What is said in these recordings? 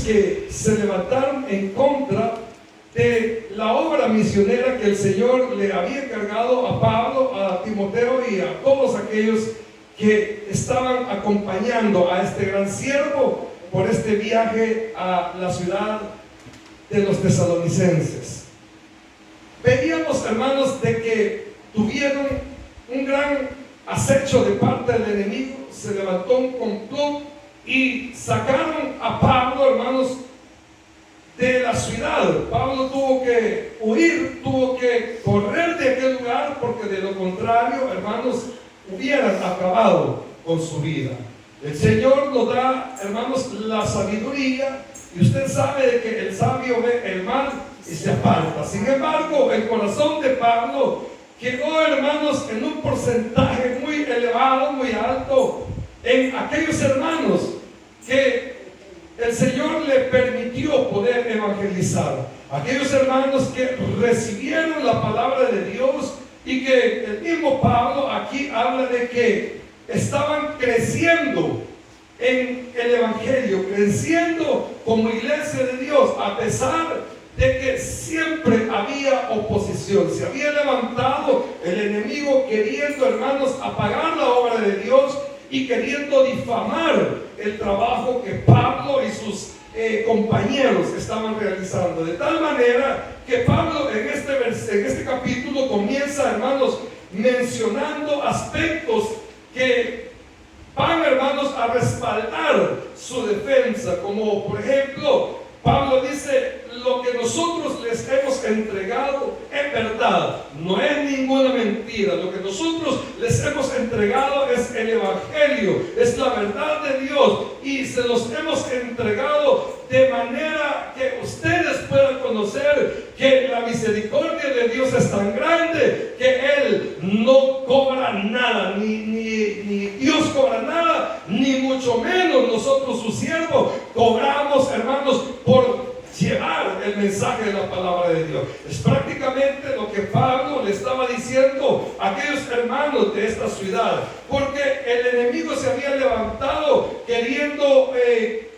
que se levantaron en contra de la obra misionera que el Señor le había encargado a Pablo, a Timoteo y a todos aquellos que estaban acompañando a este gran siervo por este viaje a la ciudad de los tesalonicenses. Veíamos, hermanos, de que tuvieron un gran acecho de parte del enemigo. Se levantó un complot y sacaron a Pablo, hermanos, de la ciudad. Pablo tuvo que huir, tuvo que correr de aquel lugar, porque de lo contrario, hermanos, hubieran acabado con su vida. El Señor nos da, hermanos, la sabiduría, y usted sabe de que el sabio ve el mal y se aparta. Sin embargo, el corazón de Pablo quedó, hermanos, en un porcentaje muy elevado, muy alto, en aquellos hermanos que el Señor le permitió poder evangelizar. Aquellos hermanos que recibieron la palabra de Dios, y que el mismo Pablo aquí habla de que estaban creciendo en el evangelio, creciendo como iglesia de Dios, a pesar de que siempre había oposición. Se había levantado el enemigo queriendo, hermanos, apagar la obra de Dios y queriendo difamar el trabajo que Pablo y sus compañeros estaban realizando. De tal manera que Pablo en este capítulo comienza, hermanos, mencionando aspectos que van, hermanos, a respaldar su defensa. Como por ejemplo, Pablo dice: lo que nosotros les hemos entregado es verdad, no es ninguna mentira. Lo que nosotros les hemos entregado es el evangelio, es la verdad de Dios, y se los hemos entregado de manera que ustedes puedan conocer que la misericordia de Dios es tan grande que Él no cobra nada, ni Dios cobra nada, ni mucho menos nosotros, sus siervos, cobramos, hermanos, por llevar el mensaje de la palabra de Dios. Es prácticamente lo que Pablo le estaba diciendo a aquellos hermanos de esta ciudad, porque el enemigo se había levantado queriendo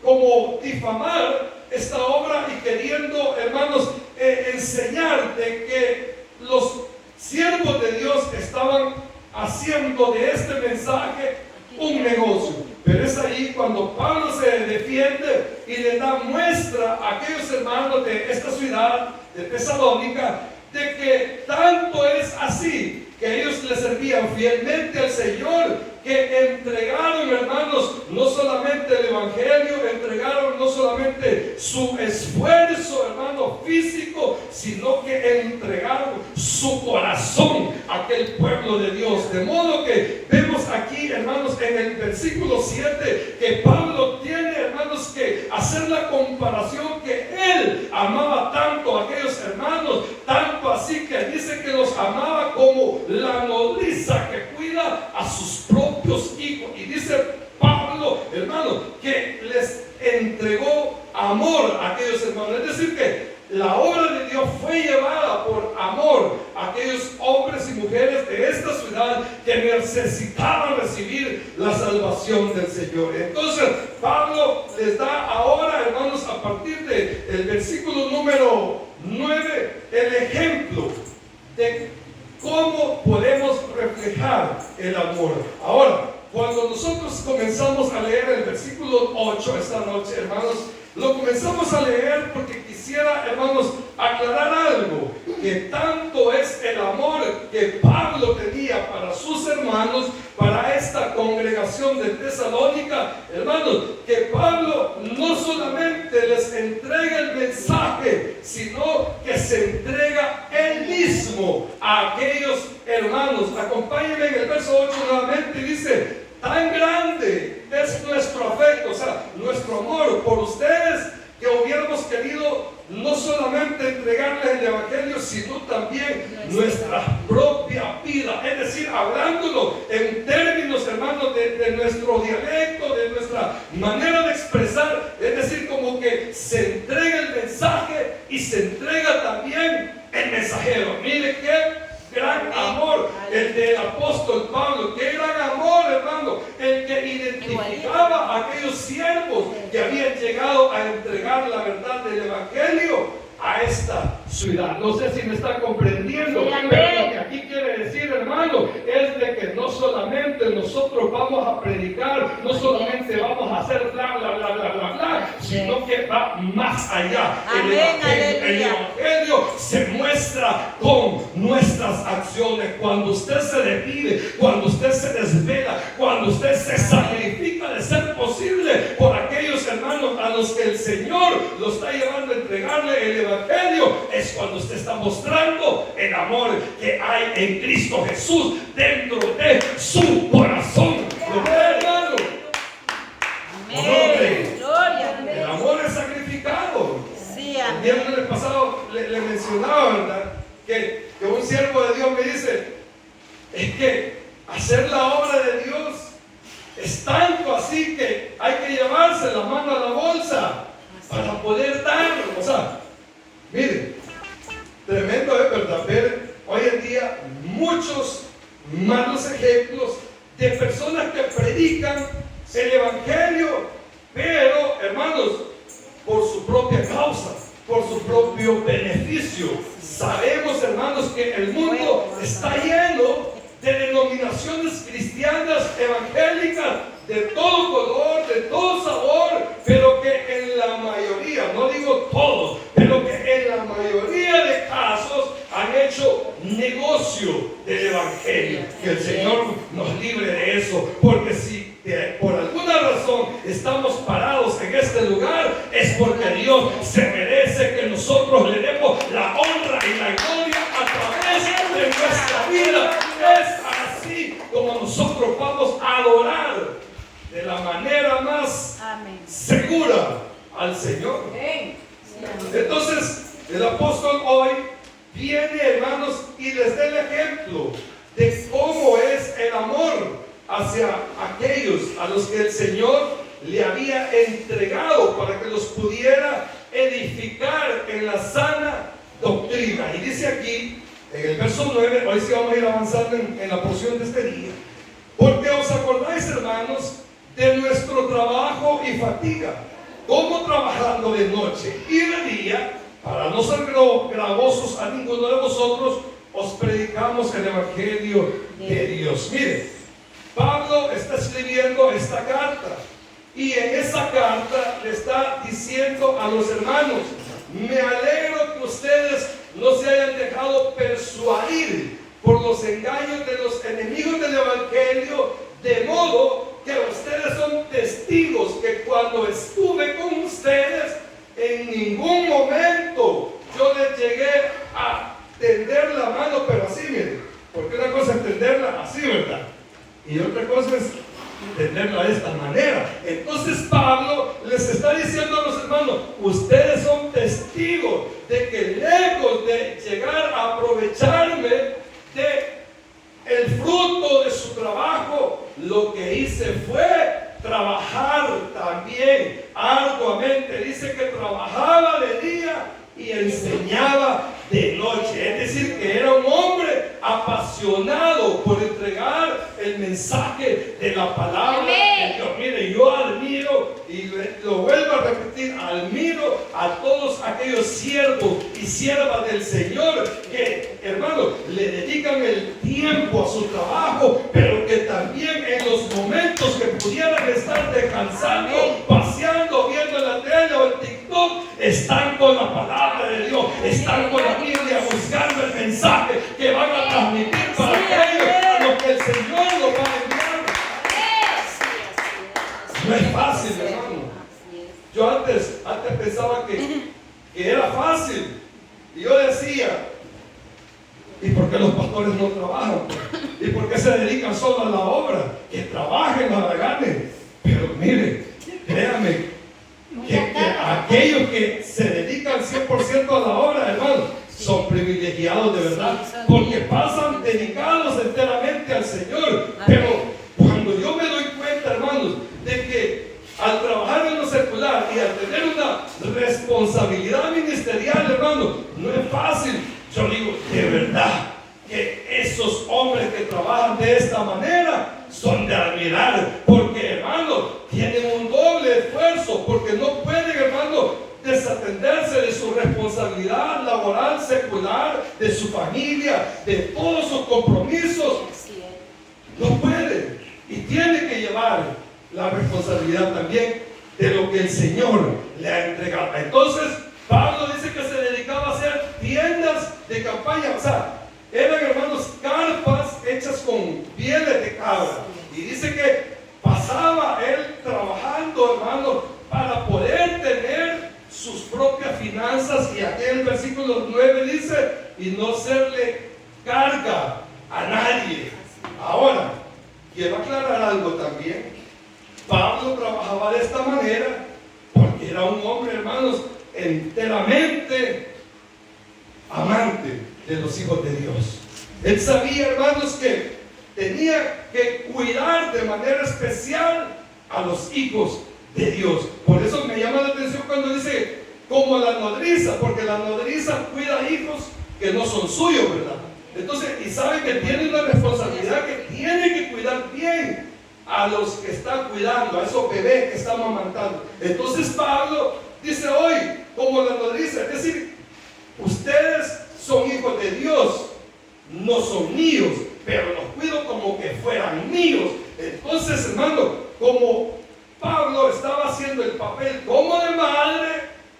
como difamar esta obra y queriendo, hermanos, enseñar de que los siervos de Dios estaban haciendo de este mensaje un negocio. Pero es ahí cuando Pablo se defiende y le da muestra a aquellos hermanos de esta ciudad de Tesalónica de que tanto es así que ellos le servían fielmente al Señor, que entregaron, hermanos, no solamente el evangelio, entregaron no solamente su esfuerzo, hermano, físico, sino que entregaron su corazón a aquel pueblo de Dios. De modo que vemos aquí, hermanos, en el versículo 7, que Pablo tiene, hermanos, que hacer la comparación, que él amaba tanto a aquellos hermanos, tanto así que dice que los amaba como la nodriza que cuida a sus propios hijos. Y dice Pablo, hermano, que les entregó amor a aquellos hermanos. Es decir, que la obra de Dios fue llevada por amor a aquellos hombres y mujeres de esta ciudad que necesitaban recibir la salvación del Señor. Entonces Pablo les da ahora, hermanos, a partir del versículo número 9, el ejemplo de cómo podemos reflejar el amor. Ahora, cuando nosotros comenzamos a leer el versículo 8 esta noche, hermanos, lo comenzamos a leer porque quisiera, hermanos, aclarar algo, que tanto es el amor que Pablo tenía para sus hermanos, para esta congregación de Tesalónica, hermanos, que Pablo no solamente les entrega el mensaje, sino que se entrega él mismo a aquellos hermanos. Acompáñenme en el verso 8 nuevamente, dice: tan grande es nuestro afecto, o sea, nuestro amor por ustedes, que hubiéramos querido no solamente entregarles el evangelio, sino también nuestra propia vida. Es decir, hablándolo en términos, hermanos, de nuestro dialecto, de nuestra manera de expresar, es decir, como que se entrega el mensaje y se entrega también el mensajero. Mire qué gran amor el del apóstol Pablo, qué gran amor, hermano, el que identificaba a aquellos siervos que habían llegado a entregar evangelio a esta ciudad. No sé si me está comprendiendo, Sí, pero lo que aquí quiere decir, hermano, es de que no solamente nosotros vamos a predicar, no solamente vamos a hacer bla, bla, bla, bla, bla, bla, sino que va más allá. El evangelio se muestra con nuestras acciones. Cuando usted se divide, cuando usted se desvela, cuando usted se sacrifica de ser posible por aquellos hermanos a los que el Señor lo está llevando a entregarle el evangelio, es cuando usted está mostrando el amor que hay en Cristo Jesús dentro de su corazón. ¿Lo ve, hermano? El amor es sacrificado. Sí, el viernes pasado le mencionaba, ¿verdad? Que un siervo de Dios me dice, es que hacer la obra de Dios es tanto así que hay que llevarse la mano a la bolsa para poder dar. O sea, miren, tremendo es, ¿verdad? Ver hoy en día muchos malos ejemplos de personas que predican el evangelio, pero, hermanos, por su propia causa, por su propio beneficio. Sabemos, hermanos, que el mundo está lleno de denominaciones cristianas evangélicas de todo color, de todo sabor, pero que en la mayoría, no digo todos, pero que en la mayoría de casos han hecho negocio del evangelio. Que el Señor nos libre de eso, porque si por alguna razón estamos parados en este lugar, es porque Dios se merece que nosotros le demos la honra y la gloria a través de nuestra vida. Es así como nosotros vamos a adorar de la manera más segura al Señor. Entonces, el apóstol hoy viene, hermanos, y les da el ejemplo de cómo es el amor hacia aquellos a los que el Señor le había entregado para que los pudiera edificar en la sana doctrina. Y dice aquí, en el verso 9, hoy sí vamos a ir avanzando en la porción de este día. Porque os acordáis, hermanos, de nuestro trabajo y fatiga, como trabajando de noche y de día, para no ser gravosos a ninguno de vosotros, os predicamos el evangelio de Dios. Mire, Pablo está escribiendo esta carta y en esa carta le está diciendo a los hermanos: me alegro que ustedes no se hayan dejado persuadir por los engaños de los enemigos del evangelio, de modo que ustedes son testigos que cuando estuve con ustedes en ningún momento yo les llegué a tender la mano, pero así, miren, porque una cosa es tenderla así, ¿verdad? Y otra cosa es entenderla de esta manera. Entonces Pablo les está diciendo a los hermanos: ustedes son testigos de que lejos de llegar a aprovecharme de el fruto de su trabajo, lo que hice fue trabajar también arduamente. Dice que trabajaba de día y enseñaba de noche. Es decir, que era un hombre apasionado por entregar el mensaje de la palabra de Dios. Mire, yo admiro, y lo vuelvo a repetir, admiro a todos aquellos siervos y siervas del Señor que, hermanos, le dedican el tiempo a su trabajo, pero que también en los momentos que pudieran estar descansando, paseando, viendo la tele o el TikTok, están con la palabra de Dios, están con la Biblia, buscando el mensaje que van a transmitir para aquellos a los que el Señor los va a enviar. No es fácil, hermano. Yo antes pensaba que era fácil, y yo decía: ¿y por qué los pastores no trabajan? ¿Y por qué se dedican solo a la obra? Que trabajen, la ganen. Pero mire, créanme, que aquellos que se dedican 100% a la obra, hermano, son privilegiados de verdad, porque pasan dedicados enteramente al Señor. Pero cuando yo me doy cuenta, hermanos, de que al trabajar en lo secular y al tener una responsabilidad ministerial, hermano, no es fácil. Yo digo, de verdad, que esos hombres que trabajan de esta manera son de admirar, porque, hermano, tienen un doble esfuerzo, porque no pueden, hermano, desatenderse de su responsabilidad laboral, secular, de su familia, de todos sus compromisos. No puede y tiene que llevar la responsabilidad también de lo que el Señor le ha entregado. Entonces, Pablo dice que se dedicaba a hacer tiendas de campaña. O sea, eran, hermanos, carpas hechas con pieles de cabra. Y dice que pasaba él trabajando, hermanos, para poder tener sus propias finanzas. Y aquí en el versículo 9 dice, y no serle carga a nadie. Ahora, quiero aclarar algo también. Pablo trabajaba de esta manera porque era un hombre, hermanos, enteramente amante de los hijos de Dios. Él sabía, hermanos, que tenía que cuidar de manera especial a los hijos de Dios. Por eso me llama la atención cuando dice como la nodriza, porque la nodriza cuida hijos que no son suyos, ¿verdad? Entonces, y sabe que tiene una responsabilidad, que tiene que cuidar bien a los que están cuidando, a esos bebés que están amamantando. Entonces Pablo dice hoy, como la nodriza, es decir, ustedes son hijos de Dios, no son míos, pero los cuido como que fueran míos. Entonces, hermano, como Pablo estaba haciendo el papel como de madre,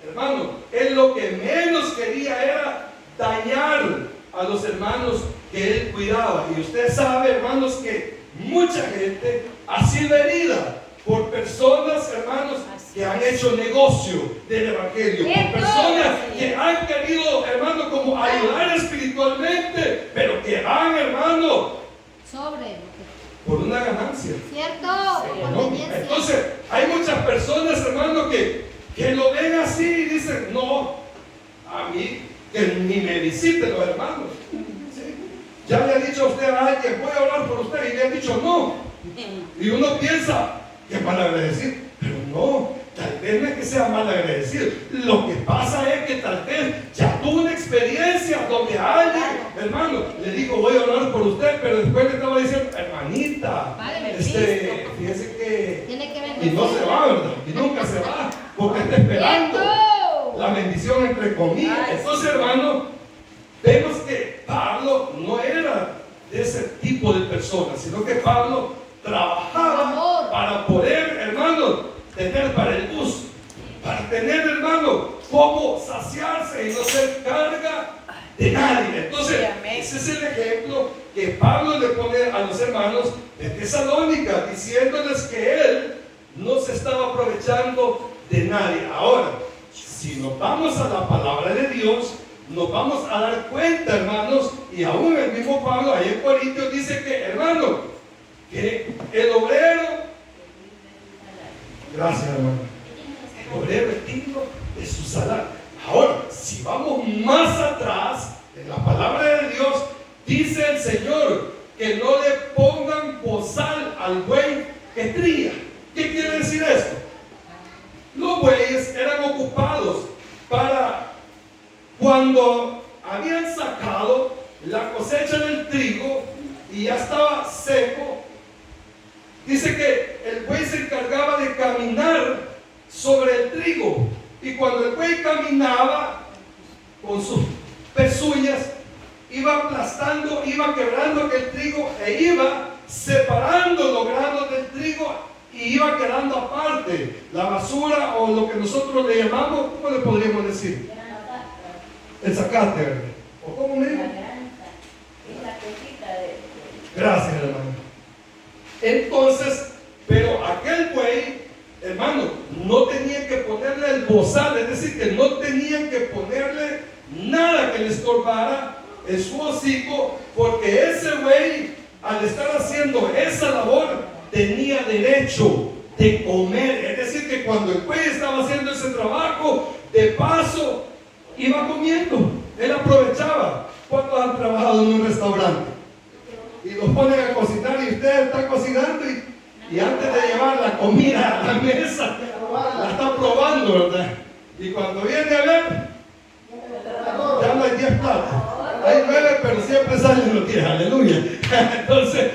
hermano, él lo que menos quería era dañar a los hermanos que él cuidaba. Y usted sabe, hermanos, que mucha gente ha sido herida por personas, hermanos, que han hecho negocio del evangelio, por personas que han querido, hermano, como ayudar espiritualmente, pero que van, hermano, por una ganancia económica. Entonces, hay muchas personas, hermano, que lo ven así y dicen, no, a mí que ni me visiten los hermanos. ¿Sí? Ya le ha dicho a usted a alguien, voy a orar por usted, y le han dicho no. Y uno piensa, que es mal agradecido, pero no, tal vez no es que sea mal agradecido. Lo que pasa es que tal vez ya tuvo una experiencia donde alguien, hermano, le dijo, voy a orar por usted, pero después le estaba diciendo, hermanita, fíjese que y no se va, ¿verdad? Y nunca se va, porque está esperando la bendición entre comillas. Entonces, hermano, vemos que Pablo no era de ese tipo de personas, sino que Pablo trabajaba para poder, hermano, tener para el bus, para tener, hermano, cómo saciarse y no ser carga de nadie. Entonces, ese es el ejemplo que Pablo le pone a los hermanos de Tesalónica, diciéndoles que él no se estaba aprovechando de nadie. Ahora, si nos vamos a la palabra de Dios, nos vamos a dar cuenta, hermanos, y aún el mismo Pablo, ahí en Corintios, dice que, hermano, que el obrero, gracias, hermano, el obrero es digno de su salario. Ahora, si vamos más atrás, en la palabra de Dios, dice el Señor que no le pongan bozal al buey que trilla. ¿Qué quiere decir esto? Los bueyes eran ocupados para cuando habían sacado la cosecha del trigo y ya estaba seco. Dice que el buey se encargaba de caminar sobre el trigo, y cuando el buey caminaba con sus pezuñas, iba aplastando, iba quebrando aquel trigo e iba separando los granos del trigo, y iba quedando aparte la basura, o lo que nosotros le llamamos, ¿cómo le podríamos decir? El zacate, ¿verdad? ¿O cómo me digo? Gracias, hermano. Entonces, pero aquel buey, hermano, no tenía que ponerle el bozal, es decir, que no tenían que ponerle nada que le estorbara en su hocico, porque ese buey, al estar haciendo esa labor, tenía derecho de comer. Es decir, que cuando el buey estaba haciendo ese trabajo, de paso iba comiendo. Él aprovechaba. ¿Cuántos han trabajado en un restaurante? Y los ponen a cocinar, y usted está cocinando, y antes de llevar la comida a la mesa, la está probando, ¿verdad? Y cuando viene a ver, ya no hay 10 platos. Hay 9, pero siempre salen los 10, aleluya. Entonces,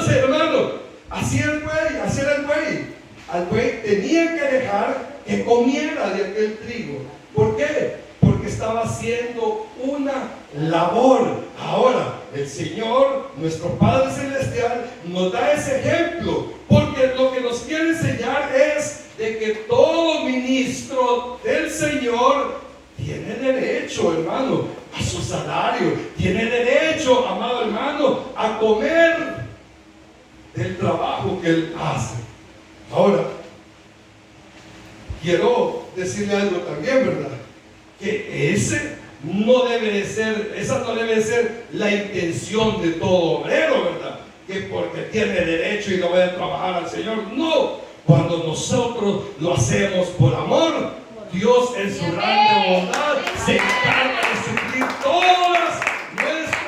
hermano, así era el buey. Al buey tenía que dejar que comiera de aquel trigo. ¿Por qué? Porque estaba haciendo una labor. Ahora, el Señor, nuestro Padre Celestial, nos da ese ejemplo, porque lo que nos quiere enseñar es de que todo ministro del Señor tiene derecho, hermano, a su salario, tiene derecho, amado hermano, a comer del trabajo que él hace. Ahora, quiero decirle algo también, ¿verdad? Que esa no debe de ser la intención de todo obrero, ¿verdad? Que porque tiene derecho y no va a trabajar al Señor. No, cuando nosotros lo hacemos por amor, Dios en su grande bondad se encarga de suplir todas nuestras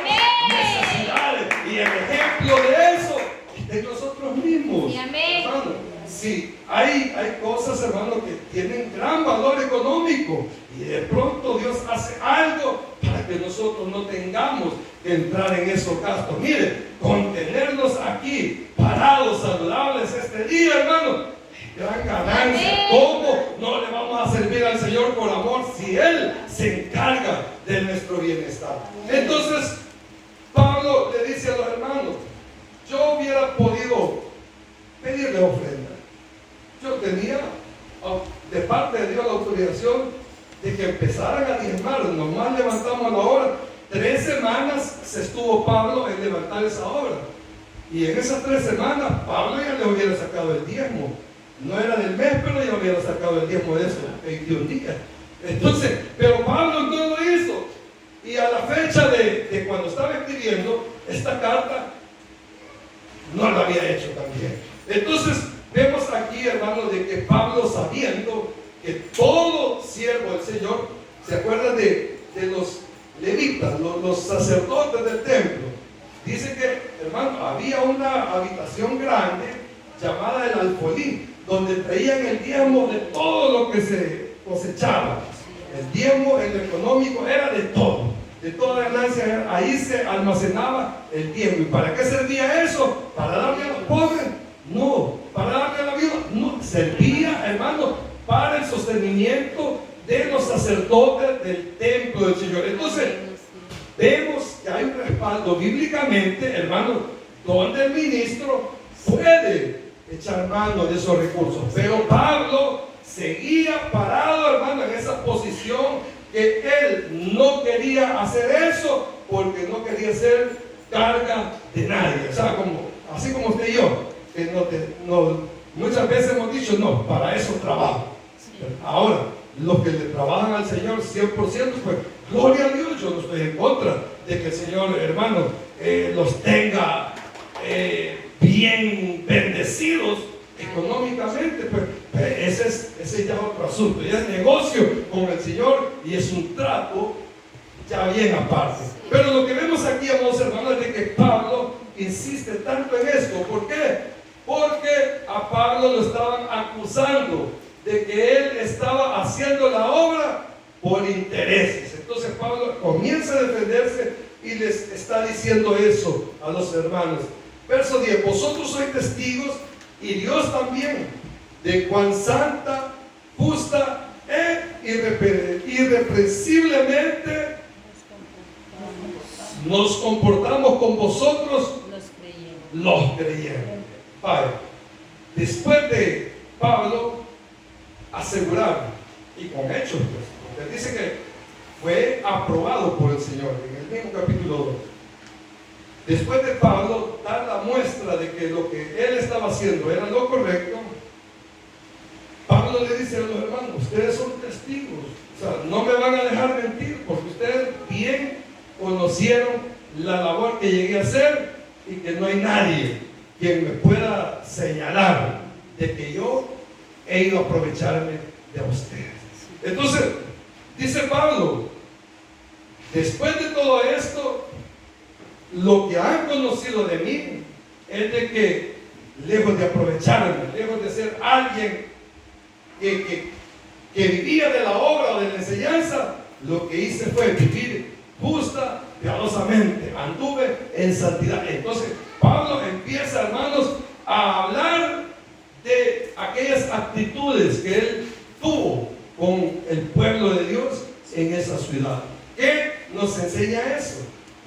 necesidades. Y el ejemplo de eso es de nosotros mismos, hermano. Sí, hay cosas, hermano, que tienen gran valor económico, y de pronto Dios hace algo para que nosotros no tengamos que entrar en esos gastos. Mire, con tenernos aquí parados, saludables este día, hermano, gran ganancia. ¿Cómo no le vamos a servir al Señor por amor si Él se encarga de nuestro bienestar? Entonces, Pablo le dice a los hermanos: yo hubiera podido pedirle ofrenda. Yo tenía de parte de Dios la autorización de que empezaran a diezmar. Nomás levantamos la obra. 3 semanas se estuvo Pablo en levantar esa obra. Y en esas 3 semanas Pablo ya le hubiera sacado el diezmo. No era del mes, pero ya hubiera sacado el diezmo de esos 21 días. Entonces, pero Pablo no lo hizo. Y a la fecha de cuando estaba escribiendo esta carta, no lo había hecho también. Entonces, vemos aquí, hermanos, de que Pablo, sabiendo que todo siervo del Señor, ¿se acuerdan de los levitas, los sacerdotes del templo? Dice que, hermano, había una habitación grande llamada el alfolí, donde traían el diezmo de todo lo que se cosechaba. El diezmo en lo económico era de todo, de toda ganancia. Ahí se almacenaba el diezmo. ¿Y para qué servía eso? ¿Para darle a los pobres? No. ¿Para darle a la viuda? No. Servía, hermano, para el sostenimiento de los sacerdotes del templo del Señor. Entonces, vemos que hay un respaldo bíblicamente, hermano, donde el ministro puede echar mano de esos recursos. Pero Pablo seguía parado, hermano, en esa posición, que él no quería hacer eso porque no quería ser carga de nadie. O sea, así como usted y yo, que muchas veces hemos dicho: no, para eso trabajo. Ahora, los que le trabajan al Señor 100%, pues gloria a Dios. Yo no estoy en contra de que el Señor, hermano, los tenga bien bendecidos económicamente. Pues ese es ya otro asunto. Ya es negocio con el Señor y es un trato ya bien aparte. Pero lo que vemos aquí, amados hermanos, es de que Pablo insiste tanto en esto. ¿Por qué? Porque a Pablo lo estaban acusando de que él estaba haciendo la obra por intereses. Entonces Pablo comienza a defenderse y les está diciendo eso a los hermanos. Verso 10: vosotros sois testigos, y Dios también, de cuán santa, justa e irreprensiblemente nos comportamos con vosotros los creyentes. Padre, después de Pablo asegurar, y con hechos, pues, porque dice que fue aprobado por el Señor en el mismo capítulo 2. Después de Pablo dar la muestra de que lo que él estaba haciendo era lo correcto, Pablo le dice a los hermanos: ustedes son testigos, o sea, no me van a dejar mentir, porque ustedes bien conocieron la labor que llegué a hacer, y que no hay nadie quien me pueda señalar de que yo he ido a aprovecharme de ustedes. Entonces, dice Pablo: después de todo esto, lo que han conocido de mí es de que, lejos de aprovecharme, lejos de ser alguien que vivía de la obra o de la enseñanza, lo que hice fue vivir justa, piadosamente, anduve en santidad. Entonces Pablo empieza, hermanos, a hablar de aquellas actitudes que él tuvo con el pueblo de Dios en esa ciudad. ¿Qué nos enseña eso?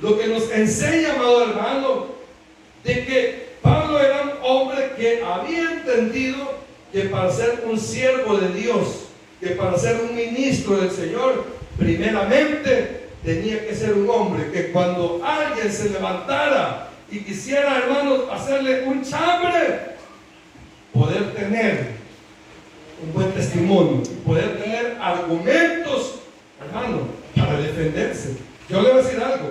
Lo que nos enseña, amado hermano, de que Pablo era un hombre que había entendido que para ser un siervo de Dios, que para ser un ministro del Señor, primeramente tenía que ser un hombre que cuando alguien se levantara y quisiera, hermanos, hacerle un chambre, poder tener un buen testimonio, poder tener argumentos, hermano, para defenderse. Yo le voy a decir algo: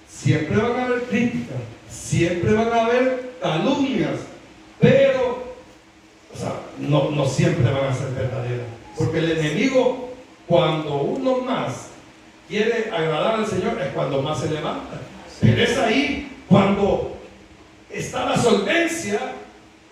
siempre van a haber críticas, siempre van a haber calumnias, pero no siempre van a ser verdaderas, porque el enemigo, cuando uno más quiere agradar al Señor, es cuando más se levanta. Pero es ahí cuando está la solvencia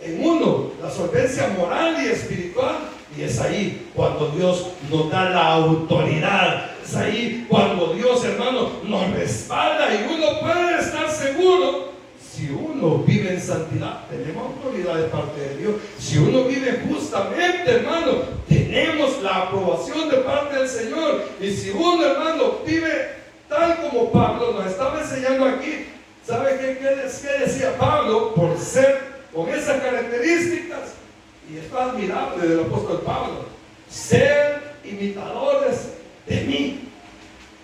en uno, la solvencia moral y espiritual, y es ahí cuando Dios nos da la autoridad. Es ahí cuando Dios, hermano, nos respalda y uno puede estar seguro. Si uno vive en santidad, tenemos autoridad de parte de Dios. Si uno vive justamente, hermano, tenemos la aprobación de parte del Señor. Y si uno, hermano, vive tal como Pablo nos estaba enseñando aquí, ¿sabe qué decía Pablo? Por ser con esas características, y esto es admirable del apóstol Pablo: ser imitadores de mí.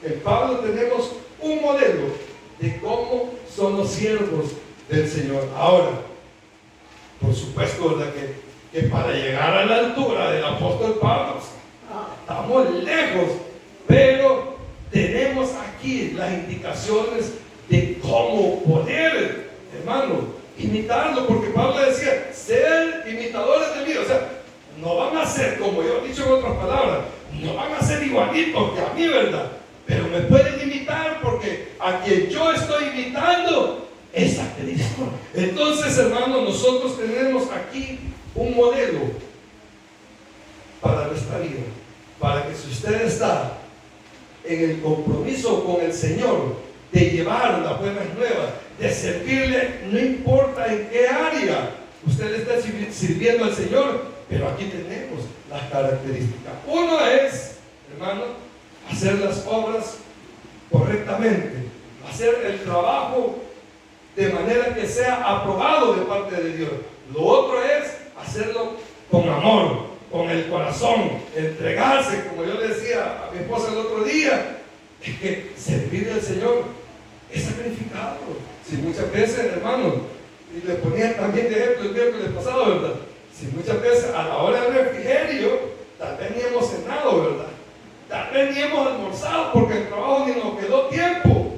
En Pablo tenemos un modelo de cómo son los siervos del Señor. Ahora, por supuesto, ¿verdad? Que para llegar a la altura del apóstol Pablo estamos lejos, pero tenemos aquí las indicaciones de cómo poder, hermano, imitarlo, porque Pablo decía: ser imitadores de mí. O sea, no van a ser como yo he dicho en otras palabras, no van a ser igualitos que a mí, ¿verdad? Pero me pueden imitar, porque a quien yo estoy imitando es a Cristo. Entonces, hermanos, nosotros tenemos aquí un modelo para nuestra vida, para que si usted está en el compromiso con el Señor de llevar las buenas nuevas, de servirle, no importa en qué área usted le está sirviendo al Señor, pero aquí tenemos las características. Uno es, hermano, hacer las obras correctamente, hacer el trabajo de manera que sea aprobado de parte de Dios. Lo otro es hacerlo con amor, con el corazón, entregarse, como yo le decía a mi esposa el otro día, es que servir al Señor es sacrificado. Si muchas veces, hermano, y le ponía también de ejemplo el miércoles pasado, ¿verdad? Si muchas veces a la hora del refrigerio, tal vez ni hemos cenado, ¿verdad? Tal vez ni hemos almorzado porque el trabajo ni nos quedó tiempo.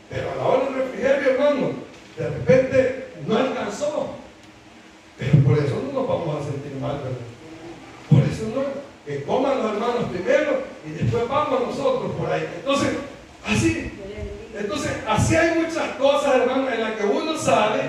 Pero a la hora del refrigerio, hermano, de repente no alcanzó. Pero por eso no nos vamos a sentir mal, ¿verdad? Por eso no, que coman los hermanos primero y después vamos nosotros por ahí. Entonces, así hay muchas cosas, hermano, en las que uno sabe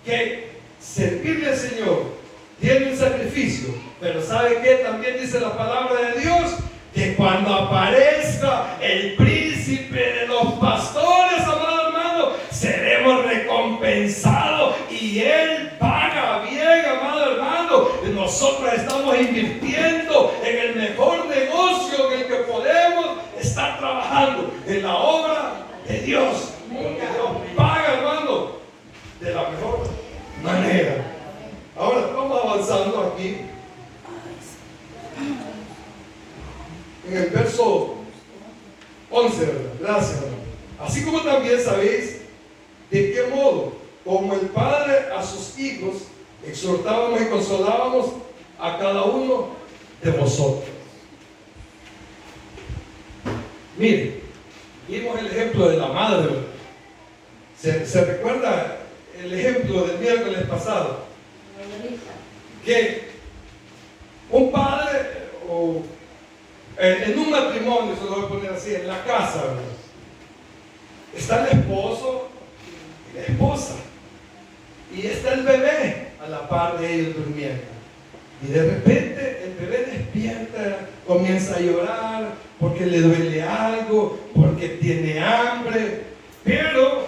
que servirle al Señor tiene un sacrificio. Pero ¿sabe qué? También dice la palabra de Dios, que cuando aparezca el príncipe de los pastores, amado hermano, seremos recompensados y Él paga bien, amado hermano. Nosotros estamos invirtiendo en el mejor negocio en el que podemos estar trabajando, en la obra de Dios, porque Dios paga, hermano, de la mejor manera. Ahora vamos avanzando aquí en el verso 11, ¿verdad? Gracias, hermano. Así como también sabéis de qué modo, como el Padre a sus hijos, exhortábamos y consolábamos a cada uno de vosotros. Mire, vimos el ejemplo de la madre, ¿verdad? ¿Se recuerda el ejemplo del miércoles pasado? Que un padre, o en un matrimonio, se lo voy a poner así, en la casa, ¿verdad? Está el esposo y la esposa, y está el bebé a la par de ellos durmiendo. Y de repente el bebé despierta, comienza a llorar porque le duele algo, porque tiene hambre. Pero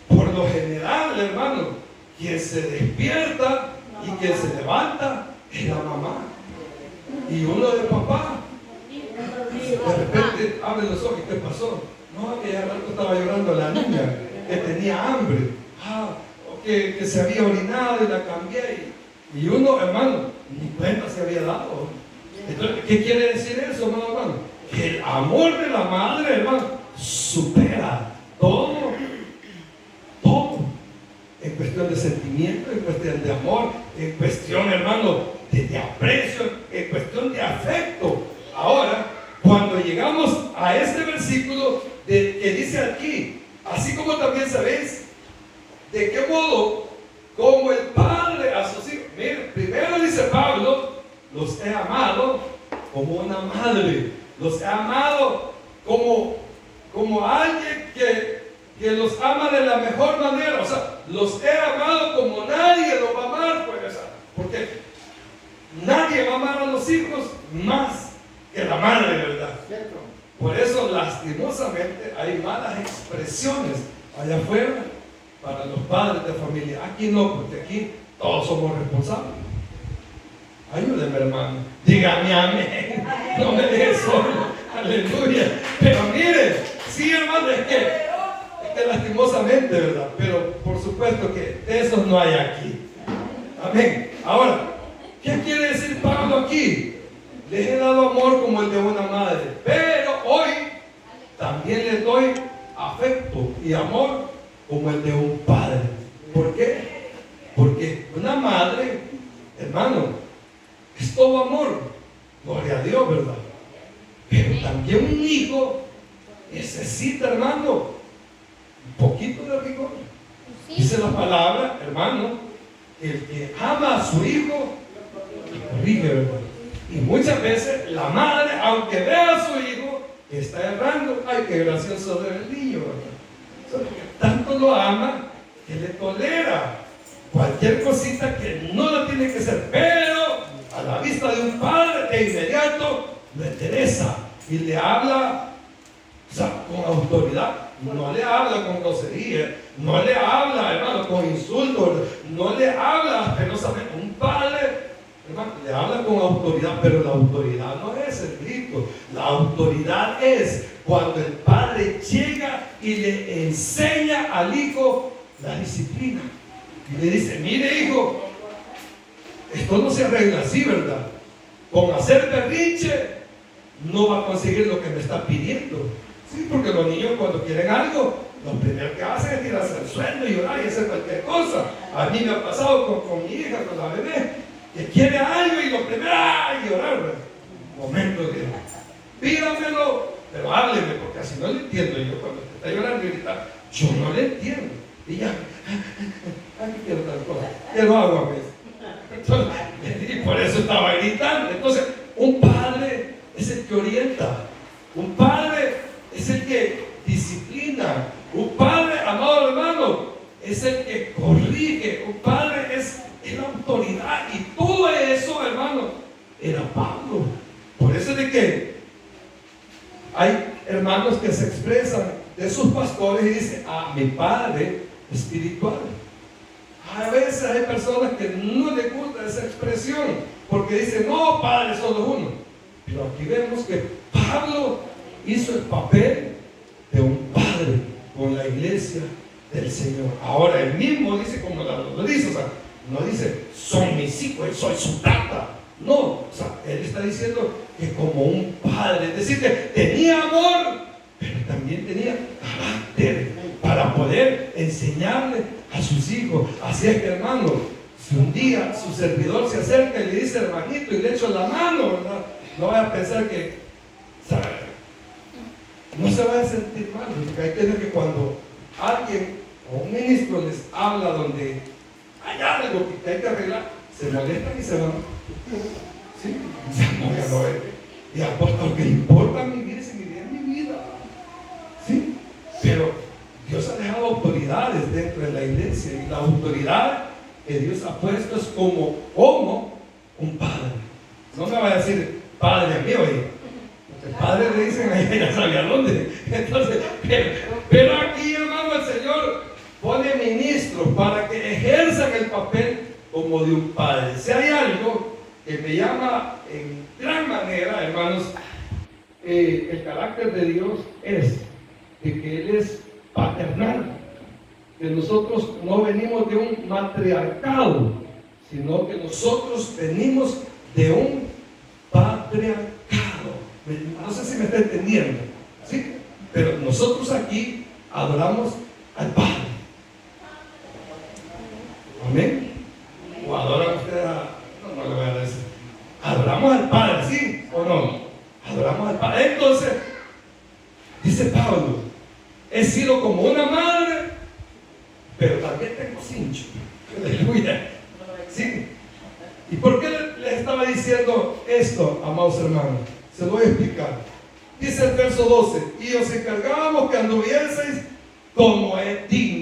por lo general, hermano, quien se despierta y quien se levanta es la mamá y uno de papá. De repente abre los ojos, ¿qué pasó? No, que ya rato estaba llorando la niña, que tenía hambre, o que se había orinado y la cambié. Y uno, hermano, ni cuenta se había dado. Entonces, ¿qué quiere decir eso, hermano? Que el amor de la madre, hermano, supera todo, todo. En cuestión de sentimiento, en cuestión de amor, en cuestión, hermano, de aprecio, en cuestión de afecto. Ahora, cuando llegamos a este versículo que dice aquí, así como también sabéis de qué modo, como el Padre a sus hijos. Miren, primero dice Pablo, los he amado como una madre, los he amado como alguien que los ama de la mejor manera. O sea, los he amado como nadie los va a amar, pues, porque nadie va a amar a los hijos más que la madre, ¿verdad? Por eso, lastimosamente, hay malas expresiones allá afuera para los padres de familia. Aquí no, porque aquí todos somos responsables. Ayúdeme, hermano. Dígame amén. No me dejes solo. Aleluya. Pero mire, sí, hermano, es que lastimosamente, ¿verdad? Pero por supuesto que de esos no hay aquí. Amén. Ahora, ¿qué quiere decir Pablo aquí? Les he dado amor como el de una madre, pero hoy también les doy afecto y amor como el de un padre. ¿Por qué? Porque una madre, hermano, es todo amor, gloria a Dios, ¿verdad? Pero también un hijo necesita, hermano, un poquito de rigor. Dice la palabra, hermano, el que ama a su hijo, lo corrige, ¿verdad? Y muchas veces la madre, aunque vea a su hijo que está errando, ay, qué gracioso de el niño, ¿verdad? Porque tanto lo ama que le tolera cualquier cosita que no la tiene que ser, pero a la vista de un padre de inmediato lo endereza y le habla, o sea, con autoridad. No le habla con grosería, no le habla, hermano, con insultos, no le habla penosamente. Un padre, hermano, le habla con autoridad, pero la autoridad no es el grito. La autoridad es cuando el padre llega y le enseña al hijo la disciplina. Y le dice, mire, hijo, esto no se arregla así, ¿verdad? Con hacer berrinche no va a conseguir lo que me está pidiendo. Sí, porque los niños cuando quieren algo, lo primero que hacen es tirarse al suelo y llorar y hacer cualquier cosa. A mí me ha pasado con mi hija, con la bebé, que quiere algo y lo primero, ¡ay! Llorar, ¿verdad? Momento de, pídamelo, pero hábleme, porque así no le entiendo yo. Cuando te está llorando y grita, yo no le entiendo. Y ya, ay, quiero tal cosa, quiero agua, pues. Entonces, y por eso estaba gritando. Entonces, un padre es el que orienta, un padre es el que disciplina, un padre, amado hermano, es el que corrige, un padre es la autoridad, y todo eso, hermano, era Pablo. Por eso es de que hay hermanos que se expresan de sus pastores y dicen, mi padre espiritual. A veces hay personas que no les gusta esa expresión porque dicen, no, padre solo uno. Pero aquí vemos que Pablo hizo el papel de un padre con la iglesia del Señor. Ahora él mismo dice, como lo dice, o sea, no dice, son mis hijos, soy su tata. No, o sea, él está diciendo que como un padre, es decir, que tenía amor, pero también tenía carácter para poder enseñarle a sus hijos. Así es que, hermano, si un día su servidor se acerca y le dice hermanito y le echo la mano, ¿verdad? No vaya a pensar que, ¿sabe? No se vaya a sentir mal, porque hay que ver que cuando alguien o un ministro les habla donde hay algo que hay que arreglar, se molestan y se van. ¿Sí? Y apóstol, ¿qué importa mi vida si mi vida es mi vida? ¿Sí? Pero Dios ha dejado autoridades dentro de la iglesia, y la autoridad que Dios ha puesto es como un padre. No me vaya a decir padre mío, el padre le dicen ahí, ya sabía dónde. Entonces, pero aquí, hermano, el Señor pone ministros para que ejerzan el papel como de un padre. Si hay algo que me llama en gran manera, hermanos, el carácter de Dios es de que Él es paternal, que nosotros no venimos de un matriarcado, sino que nosotros venimos de un patriarcado. No sé si me está entendiendo, ¿sí? Pero nosotros aquí adoramos al Padre. Amén. ¿O adoran ustedes a...? No le voy a decir. Adoramos al Padre, ¿sí o no? Adoramos al Padre. Entonces, dice Pablo, he sido como una madre, pero también tengo cincho. Aleluya. ¿Sí? ¿Y por qué les estaba diciendo esto, amados hermanos? Se lo voy a explicar. Dice el verso 12: y os encargábamos que anduvieseis como es digno